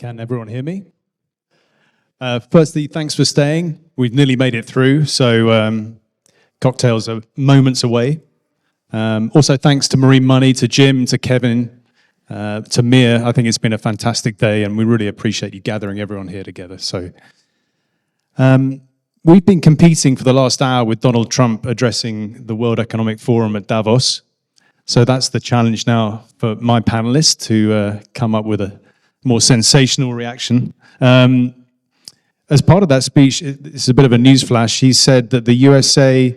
Can everyone hear me? Firstly, thanks for staying. We've nearly made it through, so cocktails are moments away. Also, thanks to Marine Money, to Jim, to Kevin, to Mia. I think it's been a fantastic day, and we really appreciate you gathering everyone here together. So, we've been competing for the last hour with Donald Trump addressing the World Economic Forum at Davos. So that's the challenge now for my panelists to come up with a more sensational reaction. As part of that speech, it's a bit of a newsflash. He said that the USA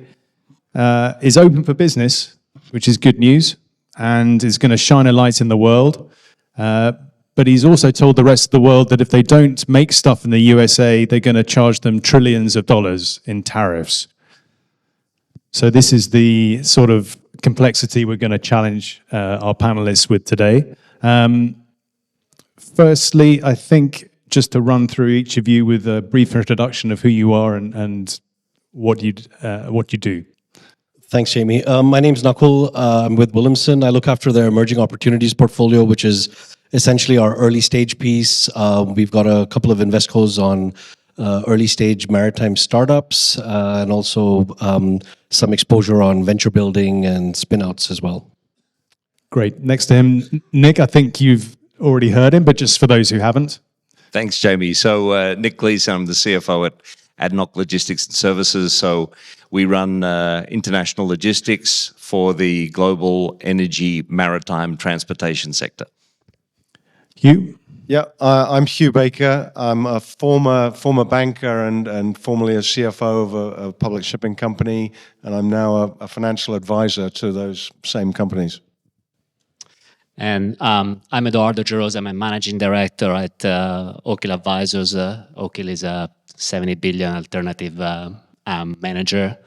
is open for business, which is good news, and is going to shine a light in the world. But he's also told the rest of the world that if they don't make stuff in the USA, they're going to charge them trillions of dollars in tariffs. So this is the sort of complexity we're going to challenge our panelists with today. Firstly, I think just to run through each of you with a brief introduction of who you are and what you do. Thanks, Jamie. My name's Nakul. I'm with Williamson. I look after their emerging opportunities portfolio, which is essentially our early stage piece. We've got a couple of investcos on early stage maritime startups and also some exposure on venture building and spin-outs as well. Great. Next to him, Nick, I think you've already heard him, but just for those who haven't. Thanks, Jamie. So Nick Gleeson, I'm the CFO at ADNOC Logistics and Services. So we run international logistics for the global energy maritime transportation sector. Hugh? Yeah, I'm Hugh Baker. I'm a former banker and formerly a CFO of a public shipping company, and I'm now a financial advisor to those same companies. And I'm Eduardo Gerosa. I'm a managing director at Oakhill Advisors. Oakhill is a 70 billion alternative manager.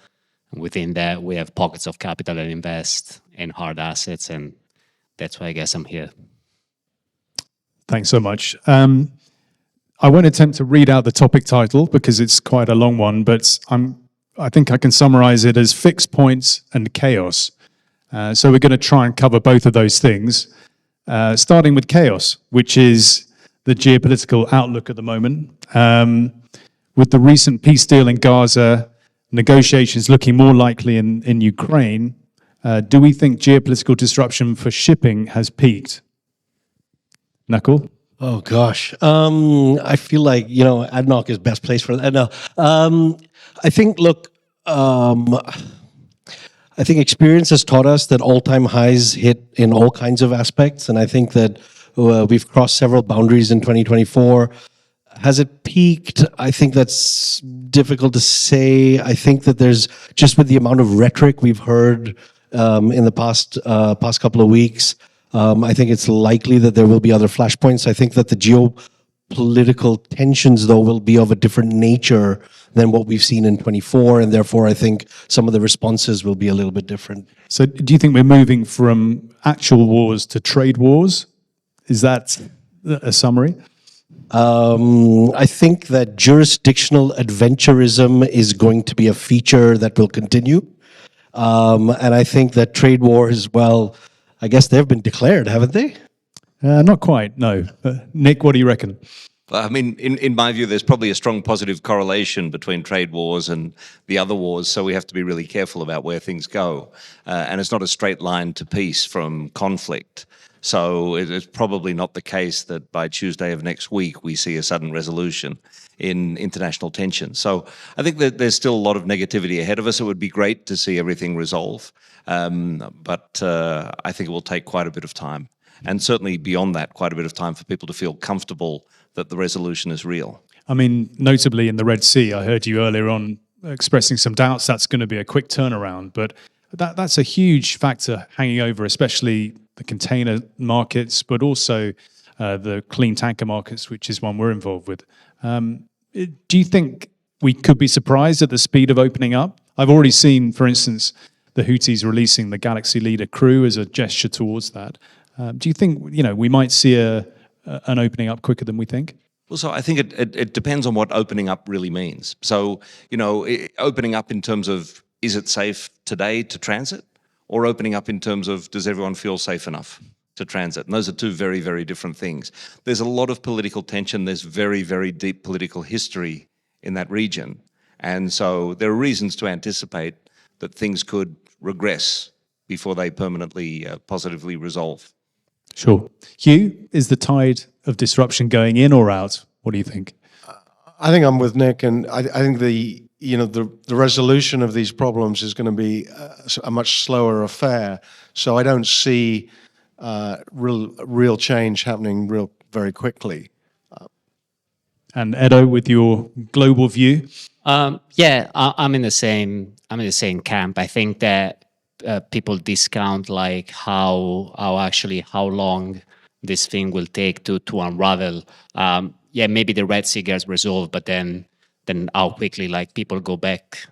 Within that, we have pockets of capital and invest in hard assets, and that's why I guess I'm here. Thanks so much. I won't attempt to read out the topic title because it's quite a long one, but I think I can summarize it as fixed points and chaos. So we're going to try and cover both of those things, starting with chaos, which is the geopolitical outlook at the moment. With the recent peace deal in Gaza, negotiations looking more likely in Ukraine, do we think geopolitical disruption for shipping has peaked? Nakul? Oh gosh, I feel like ADNOC is best place for that. No, I think I think experience has taught us that all-time highs hit in all kinds of aspects, and I think that we've crossed several boundaries in 2024. Has it peaked? I think that's difficult to say. I think that there's just with the amount of rhetoric we've heard in the past couple of weeks. I think it's likely that there will be other flashpoints. I think that the geopolitical tensions, though, will be of a different nature than what we've seen in 24, and therefore I think some of the responses will be a little bit different. So do you think we're moving from actual wars to trade wars? Is that a summary? I think that jurisdictional adventurism is going to be a feature that will continue. And I think that trade wars, well, I guess they've been declared, haven't they? Not quite, no. Nick, what do you reckon? I mean, in my view, there's probably a strong positive correlation between trade wars and the other wars, so we have to be really careful about where things go. And it's not a straight line to peace from conflict. So it's probably not the case that by Tuesday of next week we see a sudden resolution in international tension. So I think that there's still a lot of negativity ahead of us. It would be great to see everything resolve, but I think it will take quite a bit of time. And certainly beyond that, quite a bit of time for people to feel comfortable that the resolution is real. I mean, notably in the Red Sea, I heard you earlier on expressing some doubts that's going to be a quick turnaround, but that's a huge factor hanging over, especially the container markets, but also the clean tanker markets, which is one we're involved with. Do you think we could be surprised at the speed of opening up? I've already seen, for instance, the Houthis releasing the Galaxy Leader crew as a gesture towards that. Do you think we might see an opening up quicker than we think? Well, so I think it depends on what opening up really means. So, opening up in terms of, is it safe today to transit? Or opening up in terms of, does everyone feel safe enough? to transit. And those are two very, very different things. There's a lot of political tension. There's very, very deep political history in that region. And so there are reasons to anticipate that things could regress before they permanently, positively resolve. Sure. Hugh, is the tide of disruption going in or out? What do you think? I think I'm with Nick, and I think the resolution of these problems is going to be a much slower affair. So I don't see real change happening very quickly. And Edo, with your global view? Yeah, I'm in the same camp. I think that people discount like how long this thing will take to unravel. Yeah, maybe the Red Sea gets resolved, but then how quickly like people go back,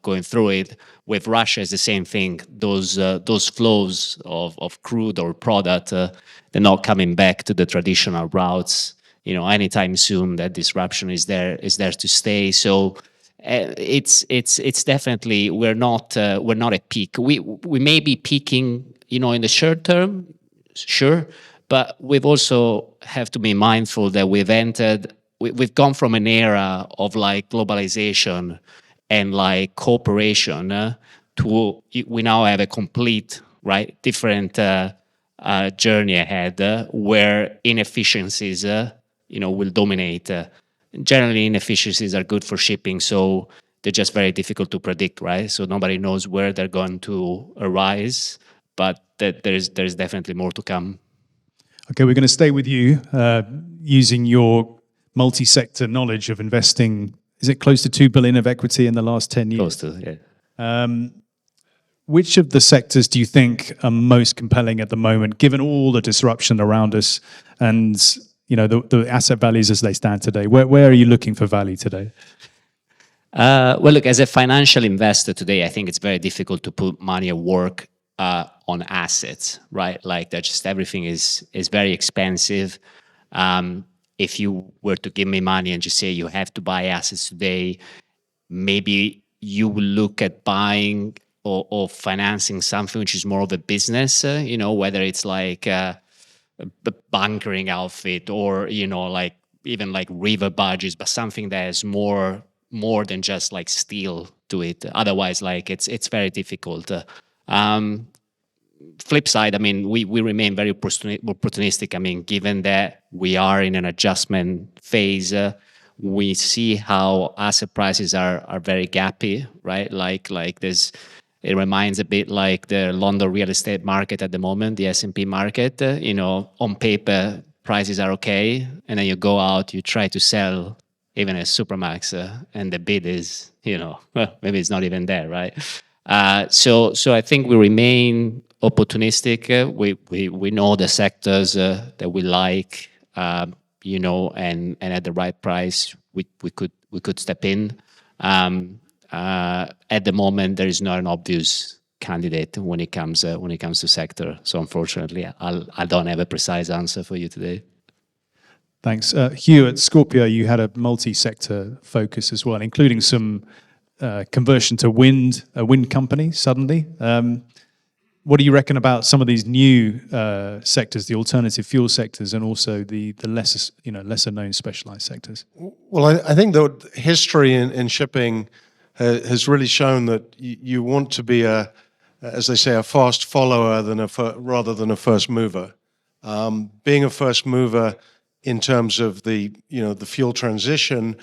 going through it. With Russia, it's the same thing. Those flows of crude or product, they're not coming back to the traditional routes. Anytime soon. That disruption is there to stay. So it's definitely we're not at peak. We may be peaking, in the short term, sure, but we've also have to be mindful that we've gone from an era of like globalization and like cooperation to we now have a complete different journey ahead where inefficiencies will dominate. Generally, inefficiencies are good for shipping, so they're just very difficult to predict, right? So nobody knows where they're going to arise, but there's definitely more to come. Okay, we're going to stay with you using your multi-sector knowledge of investing. Is it close to 2 billion of equity in the last 10 years? Close to, yeah. Which of the sectors do you think are most compelling at the moment, given all the disruption around us and the asset values as they stand today? Where are you looking for value today? Well, look, as a financial investor today, I think it's very difficult to put money at work on assets, right? Like that, just everything is very expensive. If you were to give me money and just say you have to buy assets today, maybe you will look at buying or financing something which is more of a business, whether it's like a bunkering outfit or, like even like river barges, but something that has more than just like steel to it. Otherwise, like it's very difficult. Flip side, I mean, we remain very opportunistic. I mean, given that we are in an adjustment phase, we see how asset prices are very gappy, right? Like there's, it reminds a bit like the London real estate market at the moment, the S&P market. On paper, prices are okay, and then you go out, you try to sell even a Supermax, and the bid is, maybe it's not even there, right? So I think we remain opportunistic. We know the sectors that we like, and at the right price, we could step in. At the moment, there is not an obvious candidate when it comes to sector. So unfortunately, I don't have a precise answer for you today. Thanks. Hugh, at Scorpio, you had a multi-sector focus as well, including some conversion to a wind company suddenly. What do you reckon about some of these new sectors, the alternative fuel sectors, and also the lesser known specialized sectors? Well, I think that history in shipping has really shown that you want to be as they say, a fast follower rather than a first mover. Being a first mover in terms of the fuel transition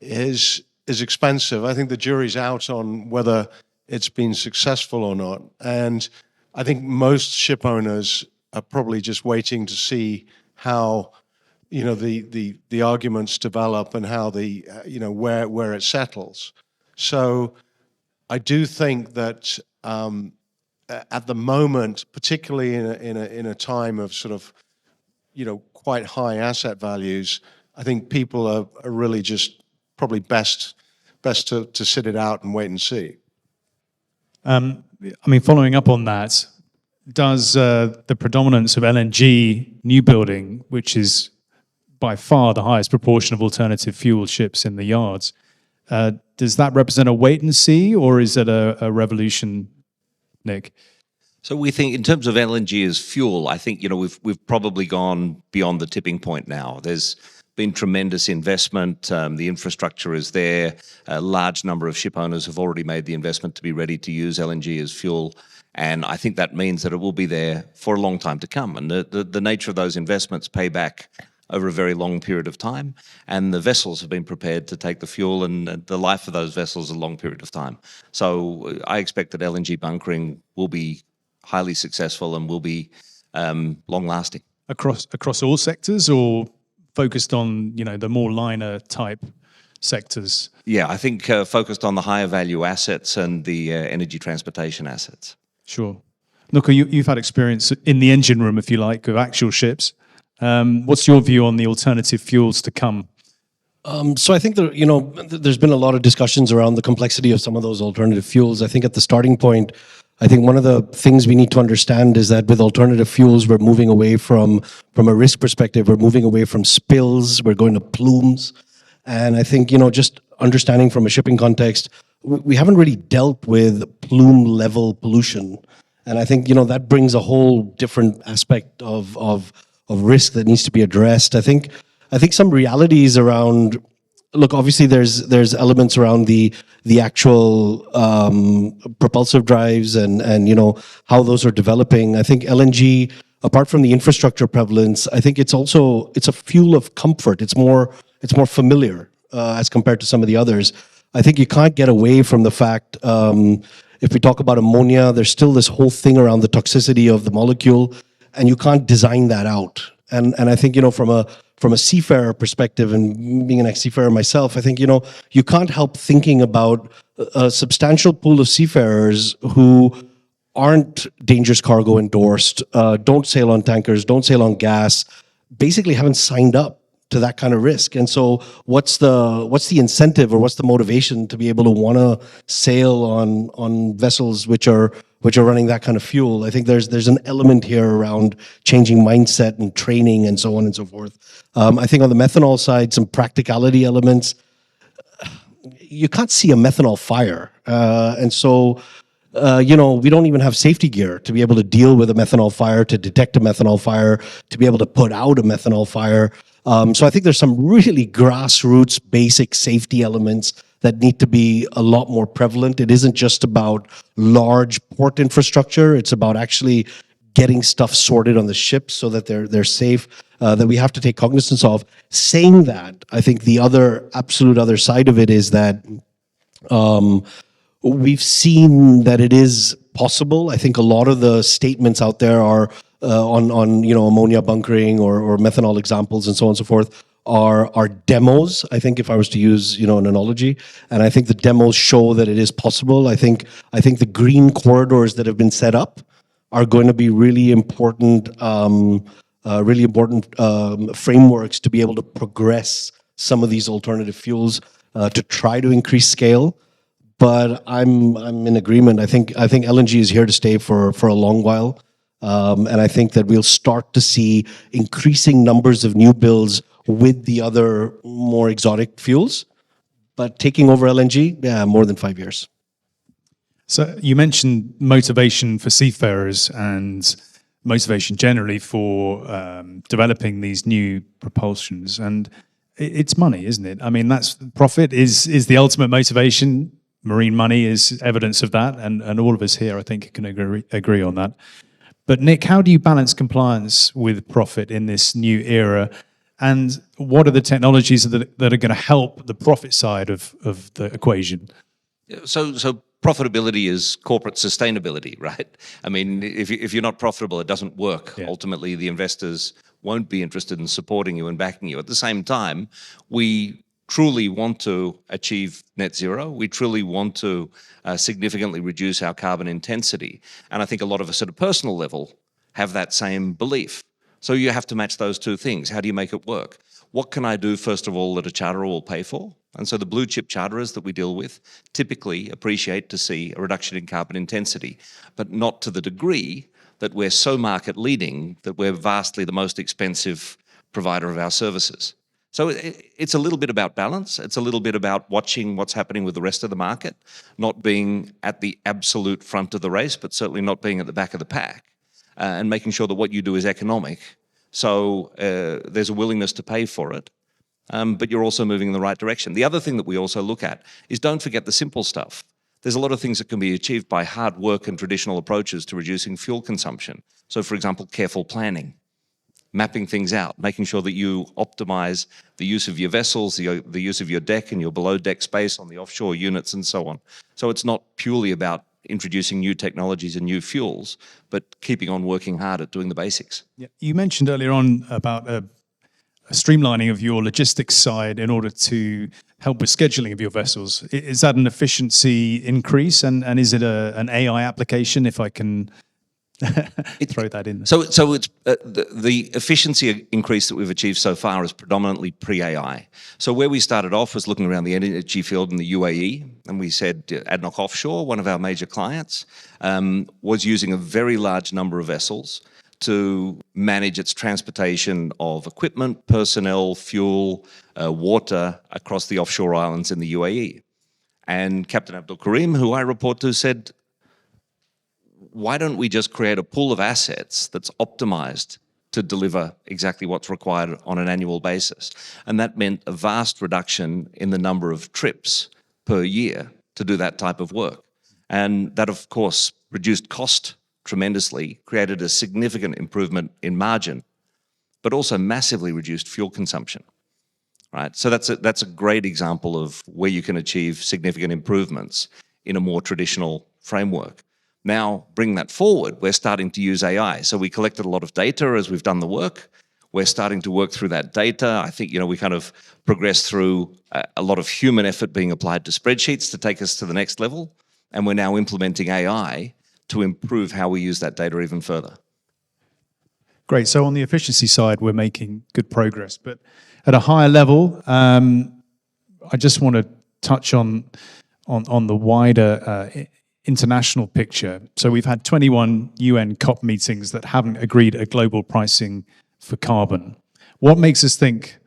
is expensive. I think the jury's out on whether it's been successful or not. And I think most ship owners are probably just waiting to see how the arguments develop and how where it settles. So I do think that at the moment, particularly in a time of sort of quite high asset values, I think people are really just probably best to sit it out and wait and see. I mean, following up on that, does the predominance of LNG new building, which is by far the highest proportion of alternative fuel ships in the yards, does that represent a wait and see, or is it a revolution, Nick? So we think in terms of LNG as fuel, I think, we've probably gone beyond the tipping point now. There's been tremendous investment. The infrastructure is there. A large number of ship owners have already made the investment to be ready to use LNG as fuel. And I think that means that it will be there for a long time to come. And the nature of those investments pay back over a very long period of time. And the vessels have been prepared to take the fuel, and the life of those vessels is a long period of time. So I expect that LNG bunkering will be highly successful and will be long-lasting. Across all sectors, or focused on the more liner type sectors? Yeah, I think focused on the higher value assets and the energy transportation assets. Sure. Luca, you've had experience in the engine room, if you like, of actual ships. What's your view on the alternative fuels to come? So I think there's been a lot of discussions around the complexity of some of those alternative fuels. I think at the starting point, I think one of the things we need to understand is that with alternative fuels, we're moving away from a risk perspective, we're moving away from spills, we're going to plumes. And I think, just understanding from a shipping context, we haven't really dealt with plume level pollution. And I think, that brings a whole different aspect of risk that needs to be addressed. I think some realities around, look, obviously there's elements around the actual propulsive drives and how those are developing. I think LNG, apart from the infrastructure prevalence, I think it's a fuel of comfort. It's more familiar as compared to some of the others. I think you can't get away from the fact, if we talk about ammonia, there's still this whole thing around the toxicity of the molecule, and you can't design that out. And I think, from a seafarer perspective, and being an ex-seafarer myself, I think, you can't help thinking about a substantial pool of seafarers who aren't dangerous cargo endorsed, don't sail on tankers, don't sail on gas, basically haven't signed up to that kind of risk. And so what's the incentive, or what's the motivation to be able to want to sail on vessels which are running that kind of fuel? I think there's an element here around changing mindset and training and so on and so forth. I think on the methanol side, some practicality elements. You can't see a methanol fire. And so, we don't even have safety gear to be able to deal with a methanol fire, to detect a methanol fire, to be able to put out a methanol fire. So I think there's some really grassroots basic safety elements that need to be a lot more prevalent. It isn't just about large port infrastructure. It's about actually getting stuff sorted on the ships so that they're safe, that we have to take cognizance of. Saying that, I think the absolute other side of it is that we've seen that it is possible. I think a lot of the statements out there are on ammonia bunkering or methanol examples and so on and so forth are demos. I think if I was to use an analogy, and I think the demos show that it is possible. I think the green corridors that have been set up are going to be really important frameworks to be able to progress some of these alternative fuels to try to increase scale. But I'm in agreement. I think LNG is here to stay for a long while, and I think that we'll start to see increasing numbers of new builds with the other more exotic fuels. But taking over LNG, more than 5 years. So you mentioned motivation for seafarers and motivation generally for developing these new propulsions, and it's money, isn't it? I mean, that's profit is the ultimate motivation. Marine money is evidence of that, and all of us here, I think, can agree on that. But Nick, how do you balance compliance with profit in this new era? And what are the technologies that are going to help the profit side of the equation? So profitability is corporate sustainability, right? I mean, if you're not profitable, it doesn't work. Yeah. Ultimately, the investors won't be interested in supporting you and backing you. At the same time, we truly want to achieve net zero. We truly want to significantly reduce our carbon intensity. And I think a lot of us at a personal level have that same belief. So you have to match those two things. How do you make it work? What can I do, first of all, that a charterer will pay for? And so the blue chip charterers that we deal with typically appreciate to see a reduction in carbon intensity, but not to the degree that we're so market leading that we're vastly the most expensive provider of our services. So it's a little bit about balance. It's a little bit about watching what's happening with the rest of the market, not being at the absolute front of the race, but certainly not being at the back of the pack, and making sure that what you do is economic. So there's a willingness to pay for it, but you're also moving in the right direction. The other thing that we also look at is don't forget the simple stuff. There's a lot of things that can be achieved by hard work and traditional approaches to reducing fuel consumption. So, for example, careful planning, mapping things out, making sure that you optimize the use of your vessels, the use of your deck and your below deck space on the offshore units and so on. So it's not purely about introducing new technologies and new fuels, but keeping on working hard at doing the basics. Yeah. You mentioned earlier on about a streamlining of your logistics side in order to help with scheduling of your vessels. Is that an efficiency increase, and is it an AI application, if I can throw that in there? So it's the efficiency increase that we've achieved so far is predominantly pre-AI. So where we started off was looking around the energy field in the UAE, and we said ADNOC Offshore, one of our major clients, was using a very large number of vessels to manage its transportation of equipment, personnel, fuel, water across the offshore islands in the UAE. And Captain Abdul Karim, who I report to, said, why don't we just create a pool of assets that's optimized to deliver exactly what's required on an annual basis? And that meant a vast reduction in the number of trips per year to do that type of work. And that, of course, reduced cost tremendously, created a significant improvement in margin, but also massively reduced fuel consumption. Right? So that's a great example of where you can achieve significant improvements in a more traditional framework. Now, bring that forward, we're starting to use AI. So we collected a lot of data as we've done the work. We're starting to work through that data. I think, we kind of progressed through a lot of human effort being applied to spreadsheets to take us to the next level. And we're now implementing AI to improve how we use that data even further. Great. So on the efficiency side, we're making good progress. But at a higher level, I just want to touch on the wider international picture. So we've had 21 UN COP meetings that haven't agreed a global pricing for carbon. What makes us think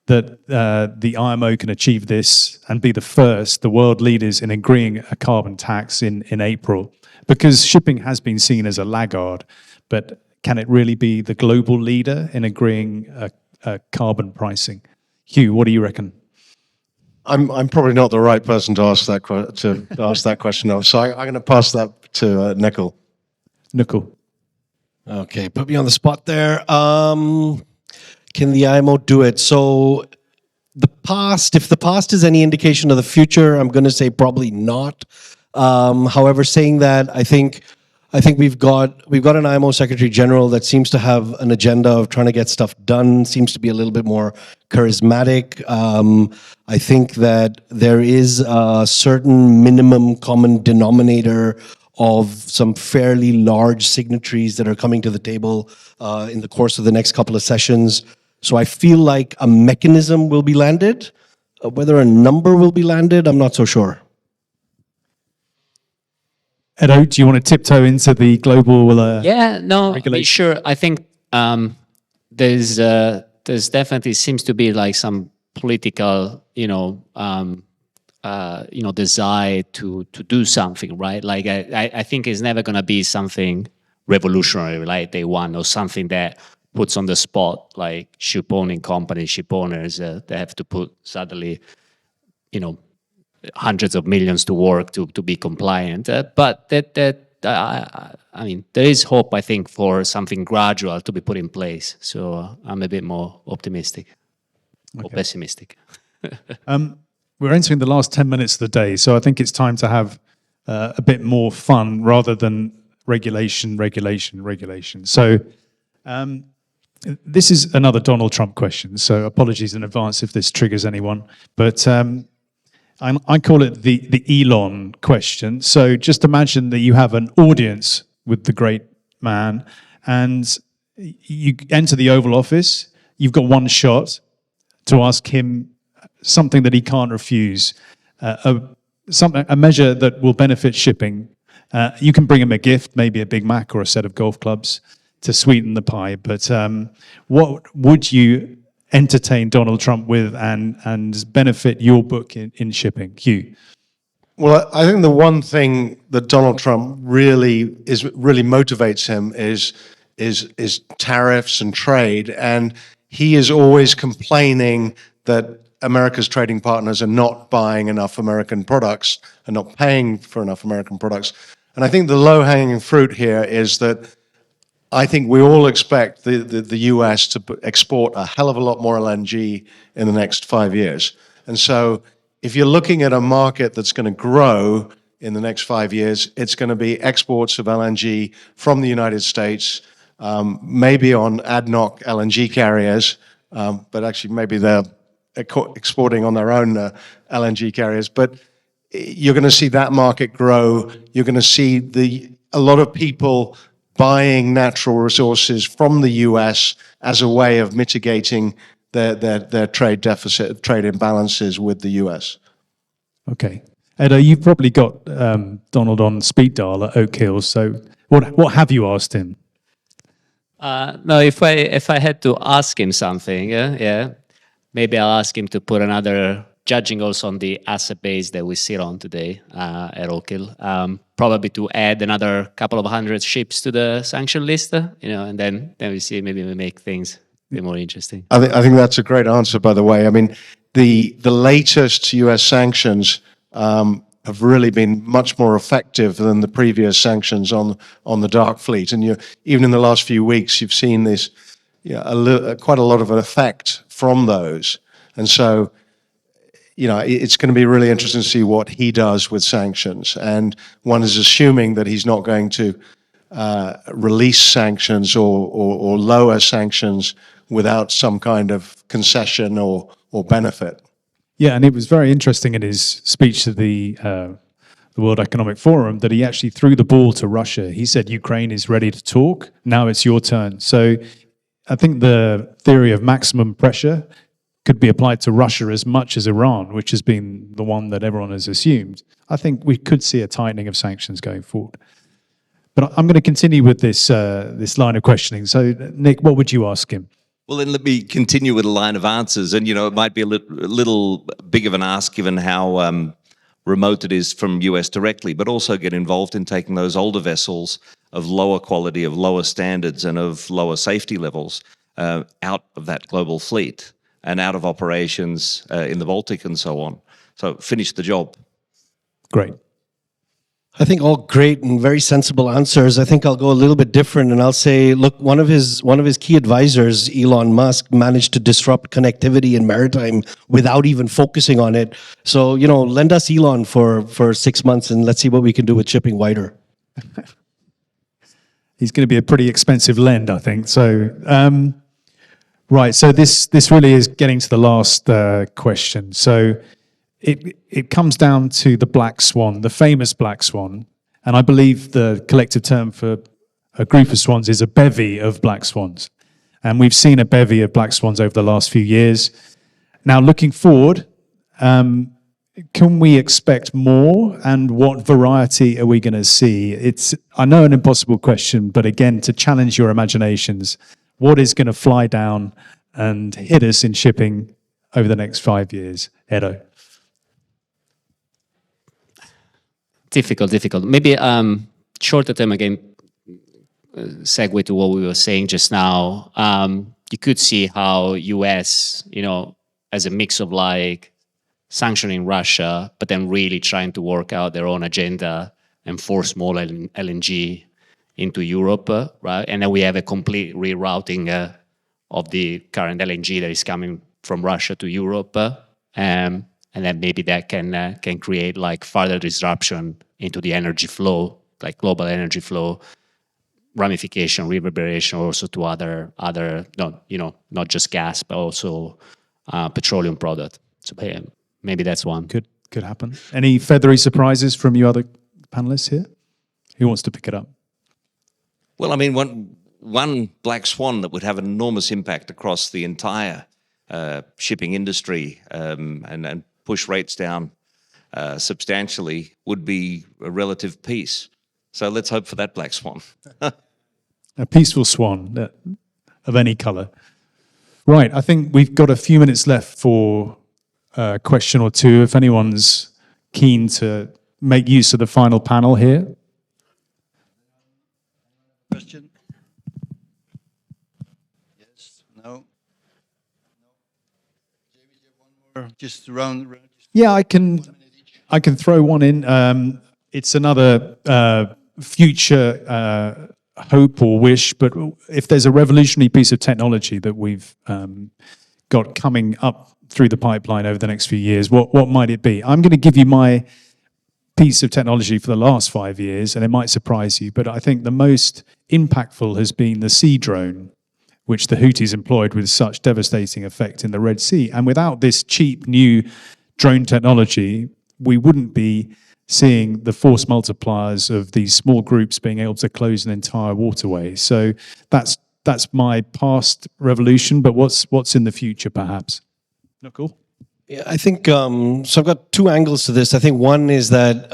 that the IMO can achieve this and be the world leaders in agreeing a carbon tax in April? Because shipping has been seen as a laggard, but can it really be the global leader in agreeing a carbon pricing? Hugh, what do you reckon? I'm probably not the right person to ask that question of. So I'm going to pass that to Nickel. Nickel. Okay, put me on the spot there. Can the IMO do it? So if the past is any indication of the future, I'm going to say probably not. However, saying that, I think we've got an IMO Secretary General that seems to have an agenda of trying to get stuff done, seems to be a little bit more charismatic. I think that there is a certain minimum common denominator of some fairly large signatories that are coming to the table in the course of the next couple of sessions. So I feel like a mechanism will be landed. Whether a number will be landed, I'm not so sure. Edo, do you want to tiptoe into the global regulation? Sure. I think there's definitely seems to be like some political, desire to do something, right? Like I think it's never going to be something revolutionary, like day one, or something that puts on the spot like ship owning companies, ship owners. They have to put suddenly, hundreds of millions to work to be compliant. But there is hope, I think, for something gradual to be put in place. So I'm a bit more optimistic or pessimistic. We're entering the last 10 minutes of the day, so I think it's time to have a bit more fun rather than regulation. So this is another Donald Trump question, so apologies in advance if this triggers anyone. But I call it the Elon question. So just imagine that you have an audience with the great man, and you enter the Oval Office. You've got one shot to ask him something that he can't refuse, a measure that will benefit shipping. You can bring him a gift, maybe a Big Mac or a set of golf clubs to sweeten the pie. But what would you entertain Donald Trump with and benefit your book in shipping? Hugh. Well, I think the one thing that Donald Trump really motivates him is tariffs and trade, and he is always complaining that America's trading partners are not buying enough American products and not paying for enough American products. And I think the low-hanging fruit here is that I think we all expect the US to export a hell of a lot more LNG in the next 5 years. And so if you're looking at a market that's going to grow in the next 5 years, it's going to be exports of LNG from the United States, maybe on ad hoc LNG carriers, but actually maybe they're exporting on their own LNG carriers. But you're going to see that market grow. You're going to see a lot of people buying natural resources from the US as a way of mitigating their trade deficit, trade imbalances with the US. Okay. Edo, you've probably got Donald on speed dial at Oak Hill, so what have you asked him? No, if I had to ask him something, maybe I'll ask him to put another, judging also on the asset base that we sit on today at Oak Hill, probably to add another couple of hundred ships to the sanction list, and then we see, maybe we make things a bit more interesting. I think that's a great answer, by the way. I mean, the latest US sanctions have really been much more effective than the previous sanctions on the dark fleet. And even in the last few weeks, you've seen this, quite a lot of an effect from those. And so, it's going to be really interesting to see what he does with sanctions. And one is assuming that he's not going to release sanctions or lower sanctions without some kind of concession or benefit. Yeah, and it was very interesting in his speech to the World Economic Forum that he actually threw the ball to Russia. He said, Ukraine is ready to talk. Now it's your turn. So I think the theory of maximum pressure could be applied to Russia as much as Iran, which has been the one that everyone has assumed. I think we could see a tightening of sanctions going forward. But I'm going to continue with this line of questioning. So, Nick, what would you ask him? Well, then let me continue with a line of answers. And, it might be a little big of an ask given how remote it is from US directly, but also get involved in taking those older vessels of lower quality, of lower standards, and of lower safety levels out of that global fleet and out of operations in the Baltic and so on. So finish the job. Great. I think all great and very sensible answers. I think I'll go a little bit different, and I'll say, look, one of his key advisors, Elon Musk, managed to disrupt connectivity in maritime without even focusing on it. So, lend us Elon for 6 months, and let's see what we can do with shipping wider. He's going to be a pretty expensive lend, I think. So, right. So this really is getting to the last question. So. It comes down to the black swan, the famous black swan. And I believe the collective term for a group of swans is a bevy of black swans. And we've seen a bevy of black swans over the last few years. Now, looking forward, can we expect more? And what variety are we going to see? It's, I know, an impossible question, but again, to challenge your imaginations, what is going to fly down and hit us in shipping over the next 5 years? Edo. Difficult. Maybe shorter term again, segue to what we were saying just now. You could see how US, as a mix of like sanctioning Russia, but then really trying to work out their own agenda and force more LNG into Europe, right? And then we have a complete rerouting of the current LNG that is coming from Russia to Europe, and then maybe that can create like further disruption into the energy flow, like global energy flow, ramification, reverberation also to other not just gas, but also petroleum product. So maybe that's one. Could happen. Any feathery surprises from you other panelists here? Who wants to pick it up? Well, I mean, one black swan that would have an enormous impact across the entire shipping industry and push rates down substantially would be a relative peace. So let's hope for that black swan. A peaceful swan of any color. Right, I think we've got a few minutes left for a question or two. If anyone's keen to make use of the final panel here. Question? Yes? No? David, you have one more? Just round. Yeah, I can throw one in. It's another future hope or wish, but if there's a revolutionary piece of technology that we've got coming up through the pipeline over the next few years, what might it be? I'm going to give you my piece of technology for the last 5 years, and it might surprise you, but I think the most impactful has been the sea drone, which the Houthis employed with such devastating effect in the Red Sea. And without this cheap new drone technology, we wouldn't be seeing the force multipliers of these small groups being able to close an entire waterway. So that's my past revolution, but what's in the future, perhaps? Not cool? Yeah, I think, so I've got two angles to this. I think one is that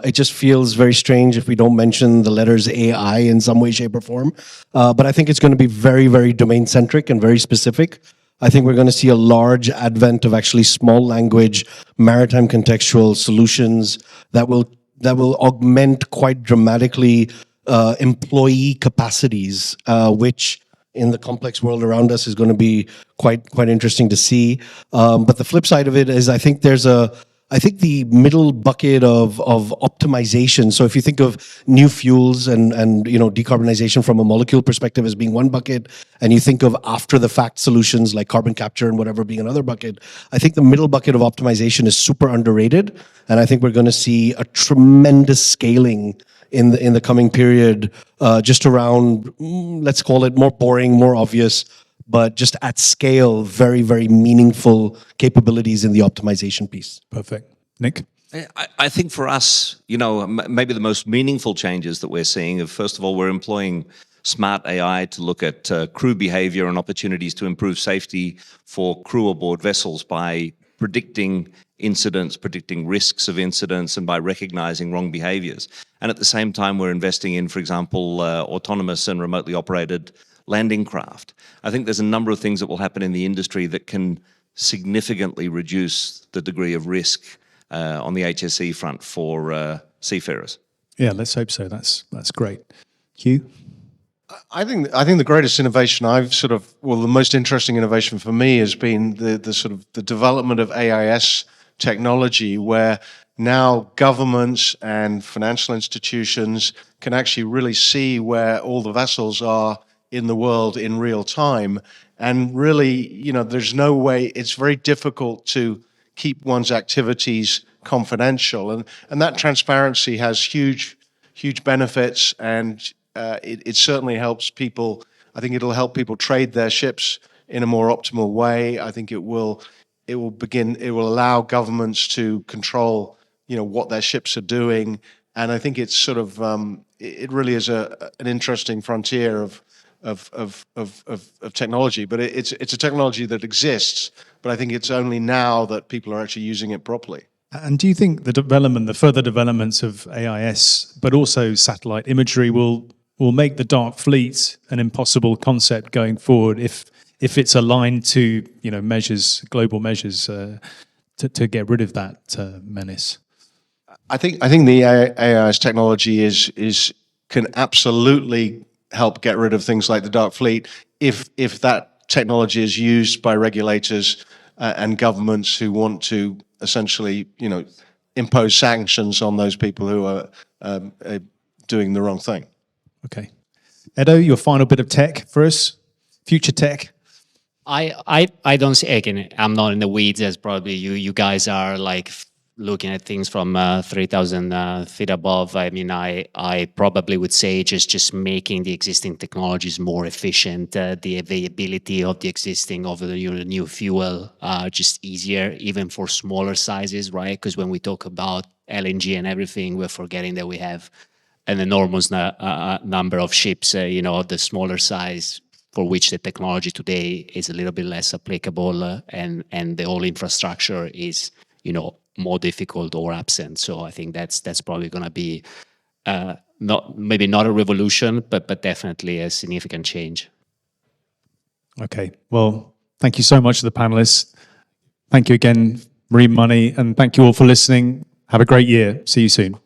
it just feels very strange if we don't mention the letters AI in some way, shape, or form. But I think it's going to be very, very domain-centric and very specific. I think we're going to see a large advent of actually small language, maritime contextual solutions that will augment quite dramatically employee capacities, which in the complex world around us is going to be quite interesting to see. But the flip side of it is I think the middle bucket of optimization. So if you think of new fuels and decarbonization from a molecule perspective as being one bucket, and you think of after the fact solutions like carbon capture and whatever being another bucket, I think the middle bucket of optimization is super underrated, and I think we're going to see a tremendous scaling in the coming period, just around, let's call it more boring, more obvious, but just at scale, very, very meaningful capabilities in the optimization piece. Perfect. Nick? I think for us, maybe the most meaningful changes that we're seeing are, first of all, we're employing smart AI to look at crew behavior and opportunities to improve safety for crew aboard vessels by predicting incidents, predicting risks of incidents, and by recognizing wrong behaviors. And at the same time, we're investing in, for example, autonomous and remotely operated landing craft. I think there's a number of things that will happen in the industry that can significantly reduce the degree of risk on the HSE front for seafarers. Yeah, let's hope so. That's great. Hugh? I think the greatest innovation the most interesting innovation for me has been the development of AIS technology, where now governments and financial institutions can actually really see where all the vessels are in the world in real time. And really, there's no way, it's very difficult to keep one's activities confidential. And that transparency has huge benefits, and it certainly helps people. I think it'll help people trade their ships in a more optimal way. I think it will allow governments to control, what their ships are doing. And I think it's it really is an interesting frontier of technology. But it's a technology that exists, but I think it's only now that people are actually using it properly. And do you think the further developments of AIS, but also satellite imagery, will make the dark fleet an impossible concept going forward if it's aligned to global measures to get rid of that menace? I think the AIS technology can absolutely help get rid of things like the dark fleet if that technology is used by regulators and governments who want to essentially impose sanctions on those people who are doing the wrong thing. Okay. Edo, your final bit of tech for us, future tech. I don't see, again, I'm not in the weeds as probably you guys are, like looking at things from 3,000 feet above. I mean, I probably would say just making the existing technologies more efficient, the availability of the existing of the new fuel just easier, even for smaller sizes, right? Because when we talk about LNG and everything, we're forgetting that we have an enormous number of ships, the smaller size, for which the technology today is a little bit less applicable, and the whole infrastructure is, more difficult or absent. So I think that's probably going to be maybe not a revolution, but definitely a significant change. Okay. Well, Thank you so much to the panelists. Thank you again, Marine Money, and thank you all for listening. Have a great year. See you soon.